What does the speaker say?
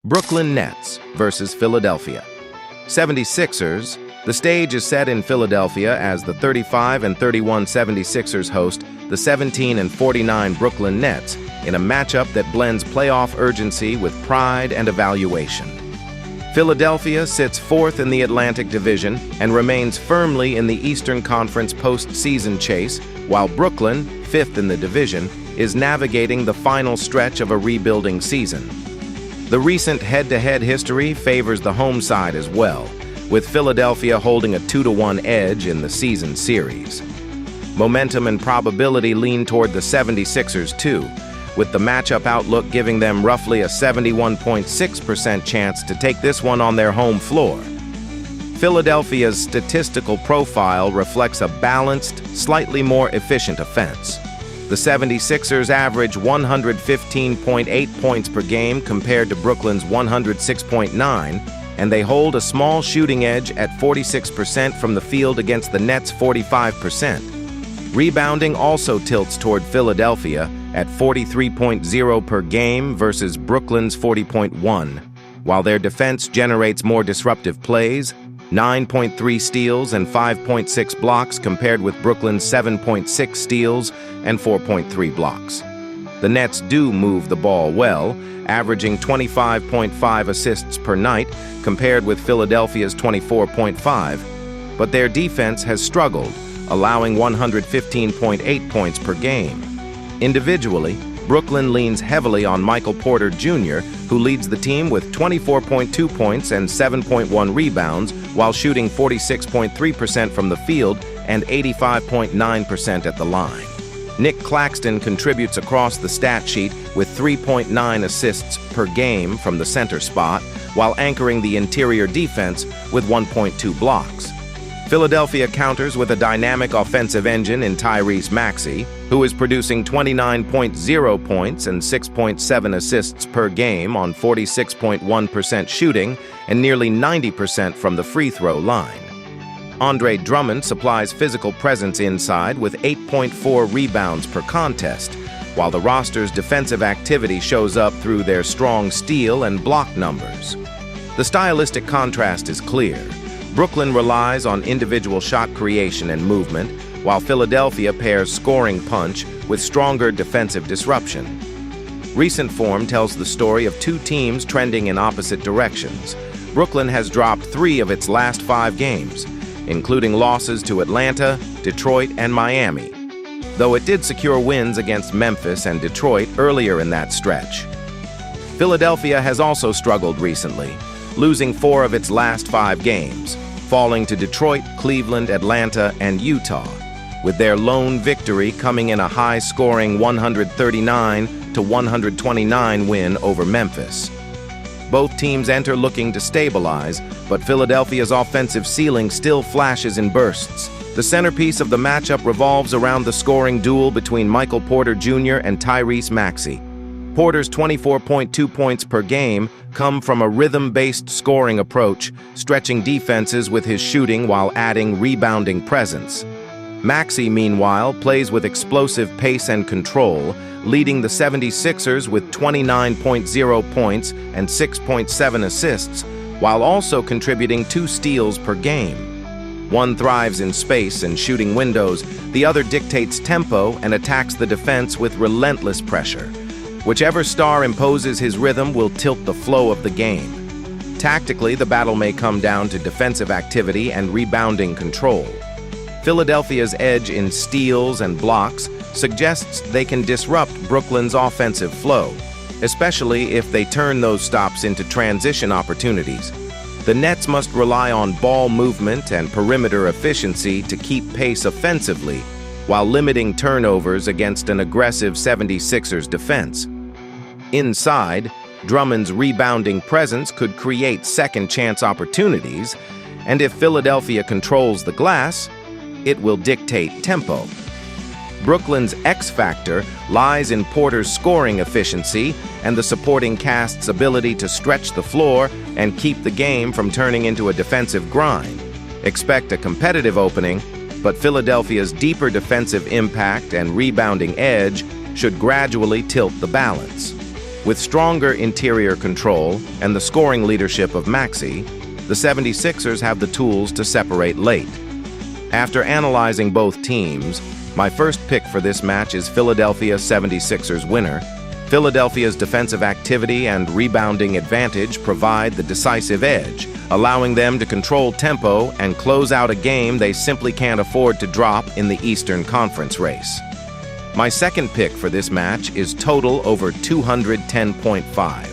Brooklyn Nets versus Philadelphia. 76ers. The stage is set in Philadelphia as the 35-31 76ers host the 17-49 Brooklyn Nets in a matchup that blends playoff urgency with pride and evaluation. Philadelphia sits fourth in the Atlantic Division and remains firmly in the Eastern Conference postseason chase, while Brooklyn, fifth in the division, is navigating the final stretch of a rebuilding season. The recent head-to-head history favors the home side as well, with Philadelphia holding a 2-1 edge in the season series. Momentum and probability lean toward the 76ers too, with the matchup outlook giving them roughly a 71.6% chance to take this one on their home floor. Philadelphia's statistical profile reflects a balanced, slightly more efficient offense. The 76ers average 115.8 points per game compared to Brooklyn's 106.9, and they hold a small shooting edge at 46% from the field against the Nets' 45%. Rebounding also tilts toward Philadelphia at 43.0 per game versus Brooklyn's 40.1, while their defense generates more disruptive plays, 9.3 steals and 5.6 blocks compared with Brooklyn's 7.6 steals and 4.3 blocks. The Nets do move the ball well, averaging 25.5 assists per night compared with Philadelphia's 24.5, but their defense has struggled, allowing 115.8 points per game. Individually, Brooklyn leans heavily on Michael Porter Jr., who leads the team with 24.2 points and 7.1 rebounds while shooting 46.3% from the field and 85.9% at the line. Nick Claxton contributes across the stat sheet with 3.9 assists per game from the center spot, while anchoring the interior defense with 1.2 blocks. Philadelphia counters with a dynamic offensive engine in Tyrese Maxey, who is producing 29.0 points and 6.7 assists per game on 46.1% shooting and nearly 90% from the free throw line. Andre Drummond supplies physical presence inside with 8.4 rebounds per contest, while the roster's defensive activity shows up through their strong steal and block numbers. The stylistic contrast is clear. Brooklyn relies on individual shot creation and movement, while Philadelphia pairs scoring punch with stronger defensive disruption. Recent form tells the story of two teams trending in opposite directions. Brooklyn has dropped 3 of its last 5 games, including losses to Atlanta, Detroit, and Miami, though it did secure wins against Memphis and Detroit earlier in that stretch. Philadelphia has also struggled recently, losing 4 of its last 5 games, falling to Detroit, Cleveland, Atlanta, and Utah, with their lone victory coming in a high-scoring 139-129 win over Memphis. Both teams enter looking to stabilize, but Philadelphia's offensive ceiling still flashes in bursts. The centerpiece of the matchup revolves around the scoring duel between Michael Porter Jr. and Tyrese Maxey. Porter's 24.2 points per game come from a rhythm-based scoring approach, stretching defenses with his shooting while adding rebounding presence. Maxey, meanwhile, plays with explosive pace and control, leading the 76ers with 29.0 points and 6.7 assists, while also contributing 2 steals per game. One thrives in space and shooting windows, the other dictates tempo and attacks the defense with relentless pressure. Whichever star imposes his rhythm will tilt the flow of the game. Tactically, the battle may come down to defensive activity and rebounding control. Philadelphia's edge in steals and blocks suggests they can disrupt Brooklyn's offensive flow, especially if they turn those stops into transition opportunities. The Nets must rely on ball movement and perimeter efficiency to keep pace offensively, while limiting turnovers against an aggressive 76ers defense. Inside, Drummond's rebounding presence could create second-chance opportunities, and if Philadelphia controls the glass, it will dictate tempo. Brooklyn's X-factor lies in Porter's scoring efficiency and the supporting cast's ability to stretch the floor and keep the game from turning into a defensive grind. Expect a competitive opening, but Philadelphia's deeper defensive impact and rebounding edge should gradually tilt the balance. With stronger interior control and the scoring leadership of Maxey, the 76ers have the tools to separate late. After analyzing both teams, my first pick for this match is Philadelphia 76ers winner. Philadelphia's defensive activity and rebounding advantage provide the decisive edge, allowing them to control tempo and close out a game they simply can't afford to drop in the Eastern Conference race. My second pick for this match is total over 210.5.